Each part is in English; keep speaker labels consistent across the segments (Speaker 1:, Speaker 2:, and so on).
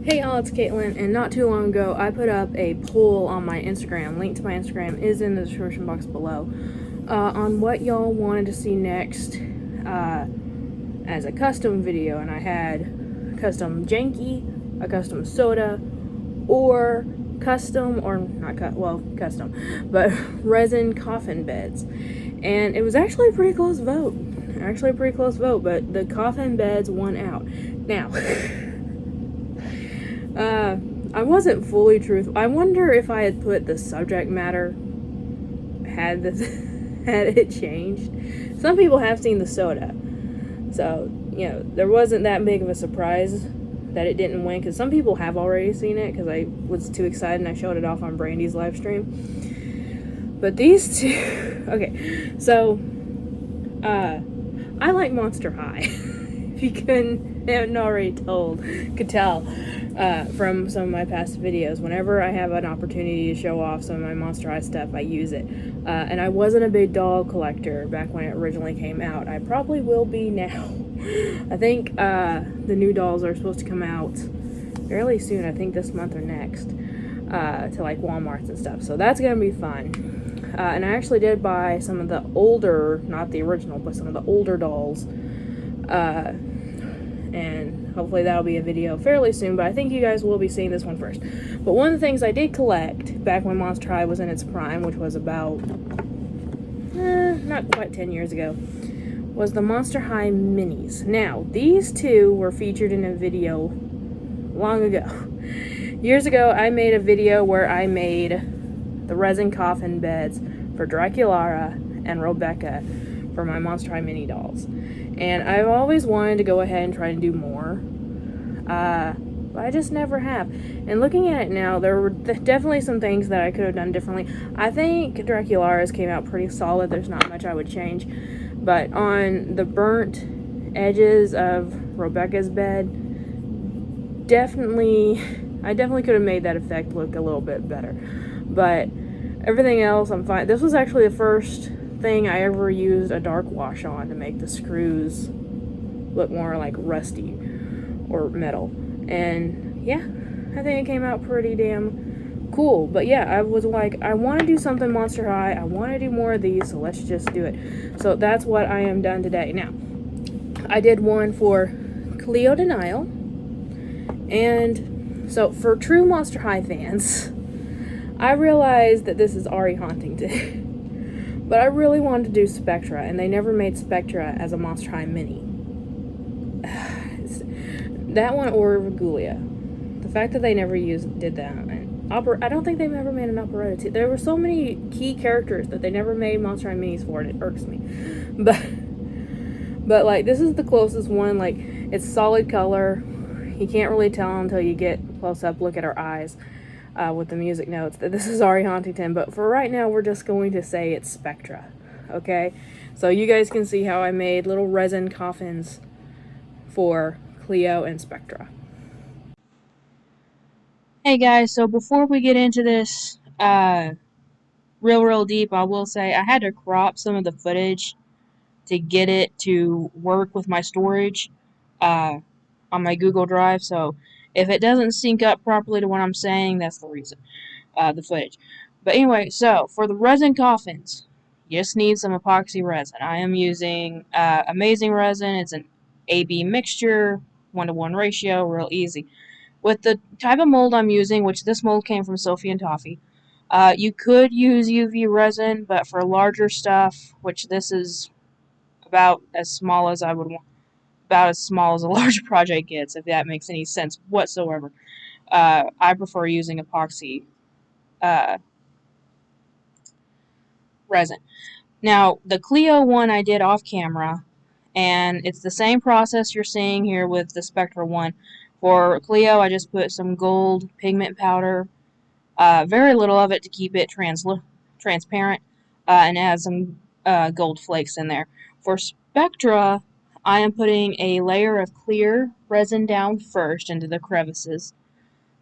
Speaker 1: Hey y'all, it's Caitlyn, and not too long ago I put up a poll on my Instagram. Link to my Instagram is in the description box below, on what y'all wanted to see next as a custom video, and I had custom janky, a custom soda, or custom, or not custom, but resin coffin beds. And it was actually a pretty close vote. But the coffin beds won out. Now, I wasn't fully truthful. I wonder if I had put the subject matter, had it changed. Some people have seen the soda, so there wasn't that big of a surprise that it didn't win, because some people have already seen it because I was too excited and I showed it off on Brandy's live stream. But these two, okay, so I like Monster High. If you hadn't already could tell from some of my past videos, whenever I have an opportunity to show off some of my Monster High stuff, I use it. And I wasn't a big doll collector back when it originally came out. I probably will be now. I think the new dolls are supposed to come out fairly soon. I think this month or next, to like Walmarts and stuff. So that's gonna be fun. And I actually did buy some of the older, not the original, but some of the older dolls. And hopefully that'll be a video fairly soon, but I think you guys will be seeing this one first. But one of the things I did collect back when Monster High was in its prime, which was about, not quite 10 years ago, was the Monster High minis. Now, these two were featured in a video long ago. Years ago, I made a video where I made the resin coffin beds for Draculara and Rebecca for my Monster High mini dolls. And I've always wanted to go ahead and try and do more, but I just never have. And looking at it now, there were definitely some things that I could have done differently. I think Draculara's came out pretty solid. There's not much I would change. But on the burnt edges of Rebecca's bed, I definitely could have made that effect look a little bit better. But everything else, I'm fine. This was actually the first thing I ever used a dark wash on to make the screws look more like rusty or metal. And yeah, I think it came out pretty damn cool. But yeah, I was like, I want to do something Monster High. I want to do more of these, so let's just do it. So that's what I am done today. Now, I did one for Cleo Denial. And so for true Monster High fans, I realized that this is Ari Hauntington. But I really wanted to do Spectra, and they never made Spectra as a Monster High mini. That one or Regulia. The fact that they never did that. And I don't think they've ever made an operetta too. There were so many key characters that they never made Monster High minis for, and it irks me. But like, this is the closest one. Like, it's solid color. You can't really tell until you get close up, look at her eyes. With the music notes, that this is Ari Hauntington, but for right now we're just going to say it's Spectra, okay? So you guys can see how I made little resin coffins for Cleo and Spectra. Hey guys, so before we get into this real deep, I will say I had to crop some of the footage to get it to work with my storage on my Google Drive, so if it doesn't sync up properly to what I'm saying, that's the reason, the footage. But anyway, so for the resin coffins, you just need some epoxy resin. I am using Amazing Resin. It's an AB mixture, 1-to-1 ratio, real easy. With the type of mold I'm using, which this mold came from Sophie and Toffee, you could use UV resin, but for larger stuff, which this is about as small as I would want, about as small as a large project gets, if that makes any sense whatsoever. I prefer using epoxy resin. Now, the Cleo one I did off camera, and it's the same process you're seeing here with the Spectra one. For Cleo, I just put some gold pigment powder, very little of it to keep it transparent, and add some gold flakes in there. For Spectra, I am putting a layer of clear resin down first into the crevices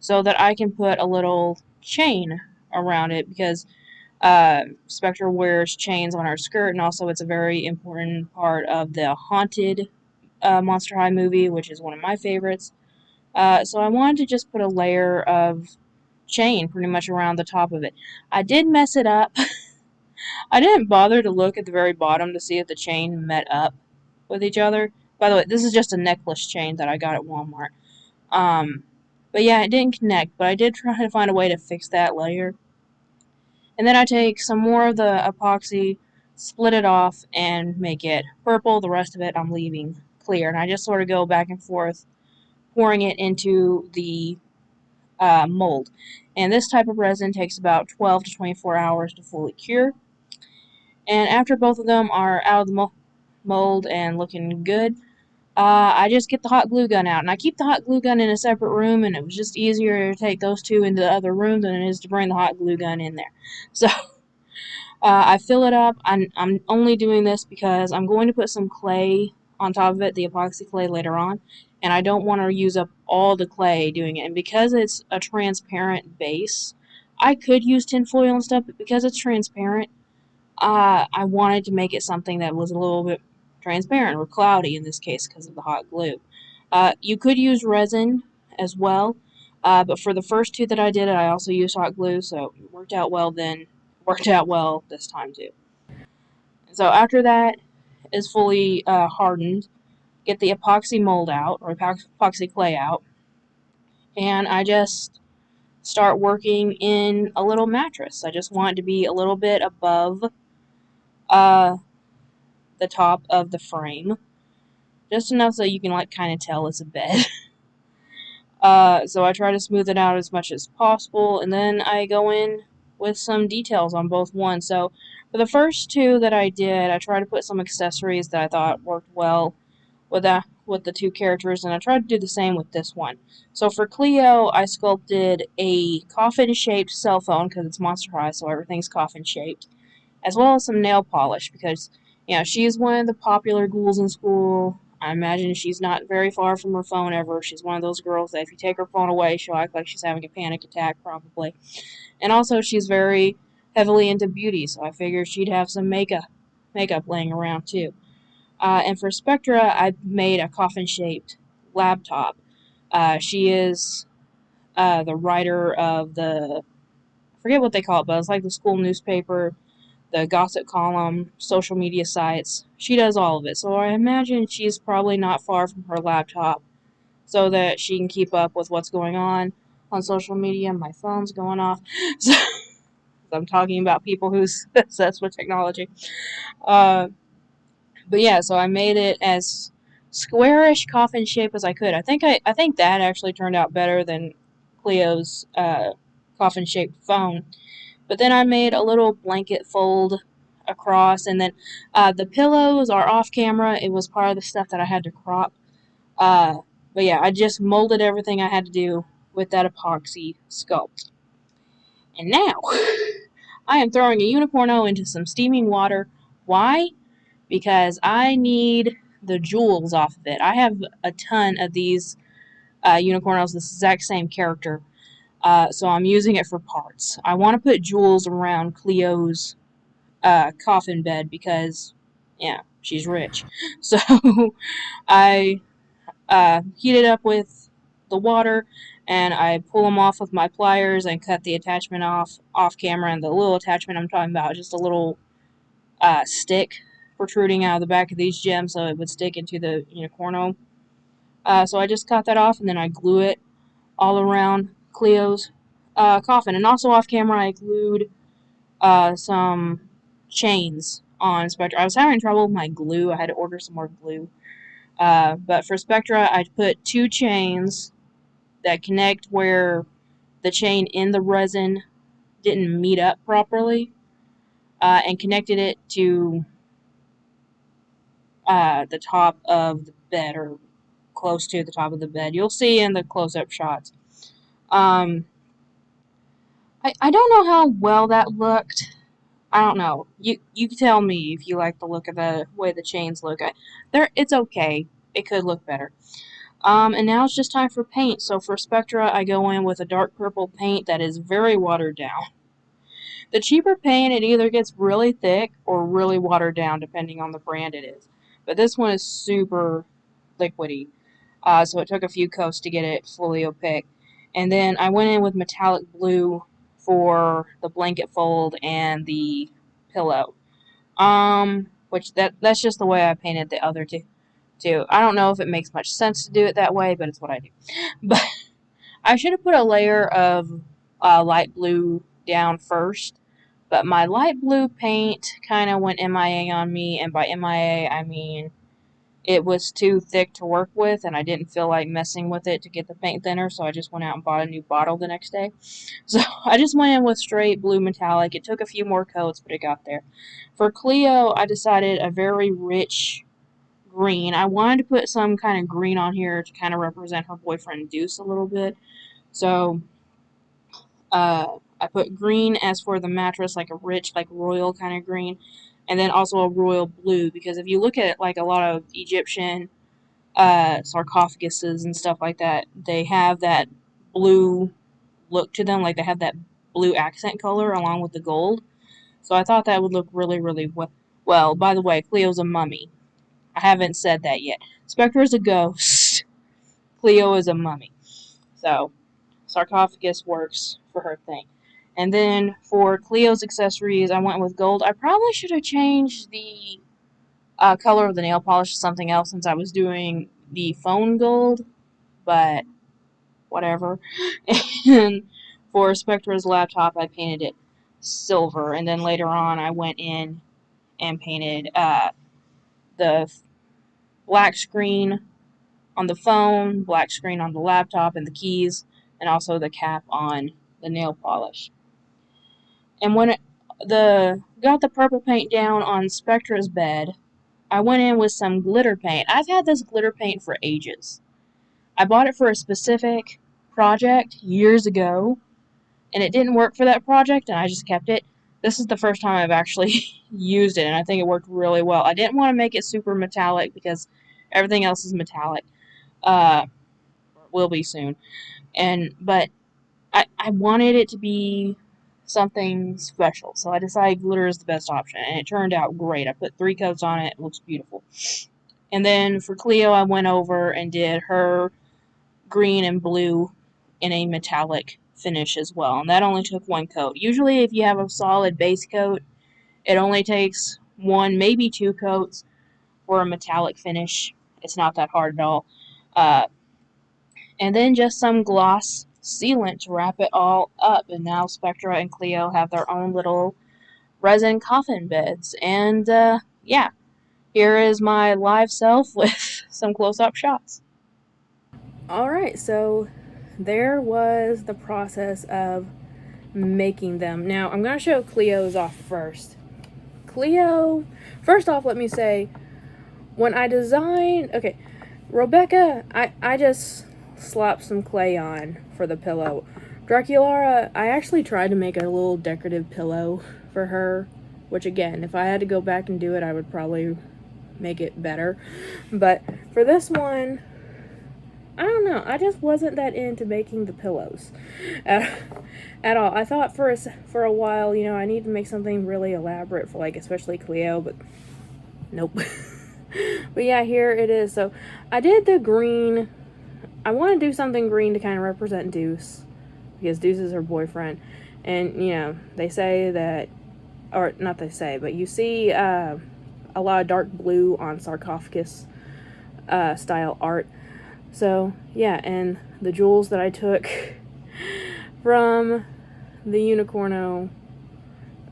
Speaker 1: so that I can put a little chain around it, because Spectra wears chains on her skirt, and also it's a very important part of the Haunted Monster High movie, which is one of my favorites. So I wanted to just put a layer of chain pretty much around the top of it. I did mess it up. I didn't bother to look at the very bottom to see if the chain met up with each other. By the way, this is just a necklace chain that I got at Walmart. Um, but yeah, it didn't connect, but I did try to find a way to fix that later. And then I take some more of the epoxy, split it off, and make it purple. The rest of it I'm leaving clear. And I just sort of go back and forth, pouring it into the mold. And this type of resin takes about 12 to 24 hours to fully cure. And after both of them are out of the mold and looking good, I just get the hot glue gun out. And I keep the hot glue gun in a separate room, and it was just easier to take those two into the other room than it is to bring the hot glue gun in there. So I fill it up. I'm only doing this because I'm going to put some clay on top of it, the epoxy clay, later on. And I don't want to use up all the clay doing it. And because it's a transparent base, I could use tinfoil and stuff, but because it's transparent, I wanted to make it something that was a little bit transparent or cloudy in this case because of the hot glue. You could use resin as well, but for the first two that I did, I also used hot glue, so it worked out well then. Worked out well this time too. So after that is fully hardened, get the epoxy mold out or epoxy clay out, and I just start working in a little mattress. I just want it to be a little bit above uh, the top of the frame, just enough so you can like kind of tell it's a bed. So I try to smooth it out as much as possible, and then I go in with some details on both ones. So for the first two that I did, I tried to put some accessories that I thought worked well with the two characters, and I tried to do the same with this one. So for Cleo, I sculpted a coffin-shaped cell phone because it's Monster High, so everything's coffin-shaped, as well as some nail polish because, you know, she's one of the popular ghouls in school. I imagine she's not very far from her phone ever. She's one of those girls that if you take her phone away, she'll act like she's having a panic attack, probably. And also, she's very heavily into beauty, so I figured she'd have some makeup laying around too. And for Spectra, I made a coffin-shaped laptop. She is the writer of I forget what they call it, but it's like the school newspaper, the gossip column, social media sites. She does all of it. So I imagine she's probably not far from her laptop so that she can keep up with what's going on social media. My phone's going off. So I'm talking about people who's obsessed with technology. Uh, but yeah, so I made it as squarish coffin shape as I could. I think that actually turned out better than Cleo's coffin shaped phone. But then I made a little blanket fold across, and then the pillows are off camera. It was part of the stuff that I had to crop. Uh, but yeah, I just molded everything I had to do with that epoxy sculpt. And now, I am throwing a unicorno into some steaming water. Why? Because I need the jewels off of it. I have a ton of these unicornos, this exact same character. So I'm using it for parts. I want to put jewels around Cleo's coffin bed because, yeah, she's rich. So I heat it up with the water and I pull them off with my pliers and cut the attachment off camera. And the little attachment I'm talking about is just a little stick protruding out of the back of these gems so it would stick into the unicorno. So I just cut that off and then I glue it all around Cleo's coffin. And also off camera, I glued some chains on Spectra. I was having trouble with my glue. I had to order some more glue. But for Spectra, I put two chains that connect where the chain in the resin didn't meet up properly, and connected it to the top of the bed, or close to the top of the bed. You'll see in the close-up shots. Um, I don't know how well that looked. I don't know. You tell me if you like the look of the way the chains look. It's okay. It could look better. And now it's just time for paint. So for Spectra, I go in with a dark purple paint that is very watered down. The cheaper paint, it either gets really thick or really watered down, depending on the brand it is. But this one is super liquidy. So it took a few coats to get it fully opaque. And then I went in with metallic blue for the blanket fold and the pillow. Which that's just the way I painted the other two. Too. I don't know if it makes much sense to do it that way, but it's what I do. But I should have put a layer of light blue down first, but my light blue paint kind of went MIA on me, and by MIA I mean it was too thick to work with, and I didn't feel like messing with it to get the paint thinner, so I just went out and bought a new bottle the next day. So I just went in with straight blue metallic. It took a few more coats, but it got there. For Cleo, I decided a very rich green. I wanted to put some kind of green on here to kind of represent her boyfriend Deuce a little bit. So I put green as for the mattress, like a rich, like royal kind of green, and then also a royal blue, because if you look at like a lot of Egyptian sarcophaguses and stuff like that, they have that blue look to them, like they have that blue accent color along with the gold. So I thought that would look really, really well. By the way, Cleo's a mummy. I haven't said that yet. Spectre is a ghost. Cleo is a mummy. So sarcophagus works for her thing. And then for Cleo's accessories, I went with gold. I probably should have changed the color of the nail polish to something else since I was doing the phone gold, but whatever. And for Spectra's laptop, I painted it silver, and then later on I went in and painted the black screen on the phone, black screen on the laptop, and the keys, and also the cap on the nail polish. And when got the purple paint down on Spectra's bed, I went in with some glitter paint. I've had this glitter paint for ages. I bought it for a specific project years ago, and it didn't work for that project, and I just kept it. This is the first time I've actually used it, and I think it worked really well. I didn't want to make it super metallic because everything else is metallic. Will be soon. But I wanted it to be something special, so I decided glitter is the best option, and it turned out great. I put 3 coats on it. It looks beautiful. And then for Cleo, I went over and did her green and blue in a metallic finish as well, and that only took 1 coat. Usually if you have a solid base coat, it only takes 1, maybe 2 coats for a metallic finish. It's not that hard at all. And then just some gloss sealant to wrap it all up, and now Spectra and Cleo have their own little resin coffin beds. And yeah, here is my live self with some close-up shots. Alright, so there was the process of making them. Now, I'm going to show Cleo's off first. Cleo, first off, let me say, when I designed, okay, Rebecca, I just slapped some clay on for the pillow. Draculara, I actually tried to make a little decorative pillow for her, which again, if I had to go back and do it, I would probably make it better. But for this one, I don't know, I just wasn't that into making the pillows at all. I thought for a while, you know, I need to make something really elaborate for, like, especially Cleo, but nope. But yeah, here it is. So I did the green. I want to do something green to kind of represent Deuce, because Deuce is her boyfriend. And, you know, they say that, or not they say, but you see a lot of dark blue on sarcophagus style art. So, yeah, and the jewels that I took from the Unicorno,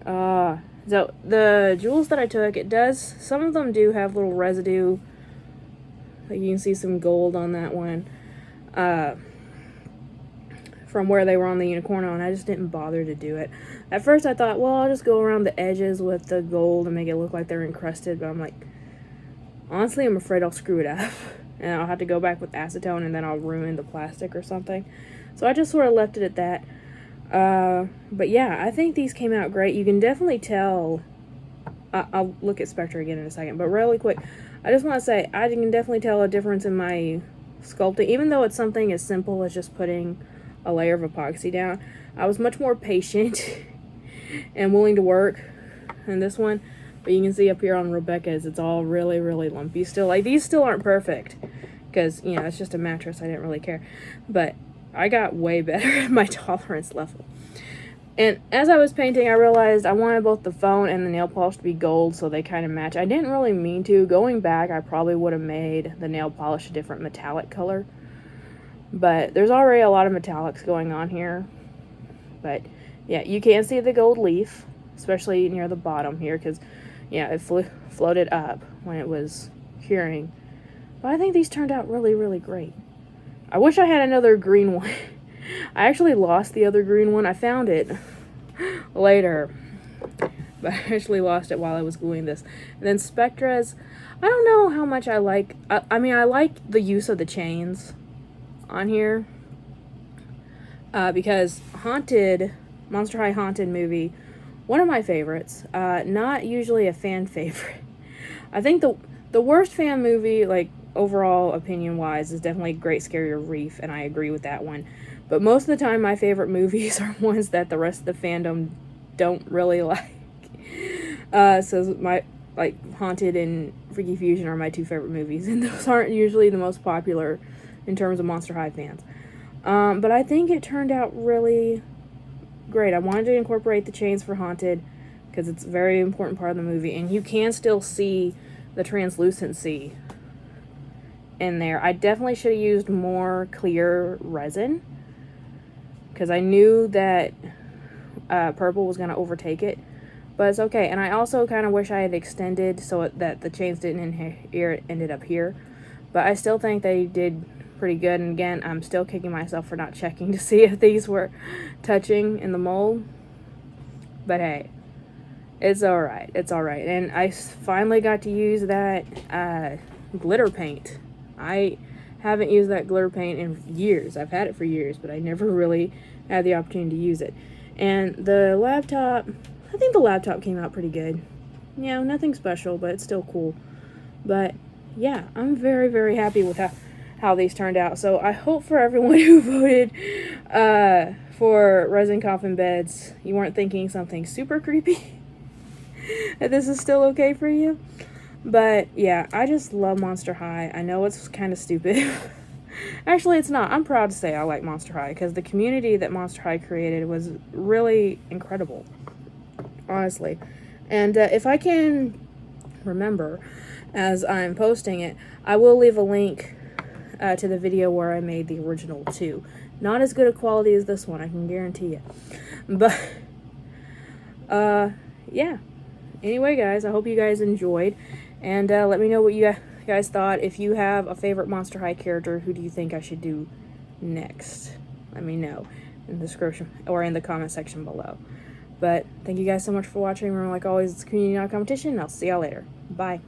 Speaker 1: so the jewels that I took, some of them do have little residue. Like, you can see some gold on that one. From where they were on the Unicorno, and I just didn't bother to do it. At first I thought, well, I'll just go around the edges with the gold and make it look like they're encrusted, but I'm like, honestly, I'm afraid I'll screw it up, and I'll have to go back with acetone, and then I'll ruin the plastic or something. So I just sort of left it at that. But yeah, I think these came out great. You can definitely tell, I'll look at Spectra again in a second, but really quick, I just want to say, I can definitely tell a difference in my sculpting, even though it's something as simple as just putting a layer of epoxy down. I was much more patient and willing to work in this one, but you can see up here on Rebecca's, it's all really, really lumpy still. Like, these still aren't perfect, because, you know, it's just a mattress. I didn't really care. But I got way better at my tolerance level. And as I was painting, I realized I wanted both the phone and the nail polish to be gold, so they kind of match. I didn't really mean to. Going back, I probably would have made the nail polish a different metallic color. But there's already a lot of metallics going on here. But, yeah, you can see the gold leaf, especially near the bottom here, because, yeah, it floated up when it was curing. But I think these turned out really, really great. I wish I had another green one. I actually lost the other green one. I found it later, but I actually lost it while I was gluing this. And then Spectra's, I don't know how much I like. I mean, I like the use of the chains on here because Monster High Haunted movie, one of my favorites. Not usually a fan favorite. I think the worst fan movie, like overall opinion wise, is definitely Great Scary Reef, and I agree with that one. But most of the time, my favorite movies are ones that the rest of the fandom don't really like. So my, like, Haunted and Freaky Fusion are my two favorite movies, and those aren't usually the most popular in terms of Monster High fans. But I think it turned out really great. I wanted to incorporate the chains for Haunted because it's a very important part of the movie, and you can still see the translucency in there. I definitely should have used more clear resin because I knew that purple was going to overtake it, but it's okay. And I also kind of wish I had extended so that the chains didn't end here, it ended up here, but I still think they did pretty good. And again, I'm still kicking myself for not checking to see if these were touching in the mold, but hey, it's alright. It's alright. And I finally got to use that glitter paint. I haven't used that glitter paint in years. I've had it for years, but I never really had the opportunity to use it. And the laptop, I think the laptop came out pretty good. Yeah, nothing special, but it's still cool. But yeah, I'm very, very happy with how these turned out. So I hope for everyone who voted for Resin Coffin beds, you weren't thinking something super creepy. That this is still okay for you. But yeah, I just love Monster High. I know it's kind of stupid. Actually, it's not. I'm proud to say I like Monster High because the community that Monster High created was really incredible, honestly. And if I can remember as I'm posting it, I will leave a link to the video where I made the original 2. Not as good a quality as this one, I can guarantee you. But yeah. Anyway, guys, I hope you guys enjoyed. And let me know what you guys thought. If you have a favorite Monster High character, who do you think I should do next? Let me know in the description or in the comment section below. But thank you guys so much for watching. Remember, like always, it's community, not competition. I'll see y'all later. Bye.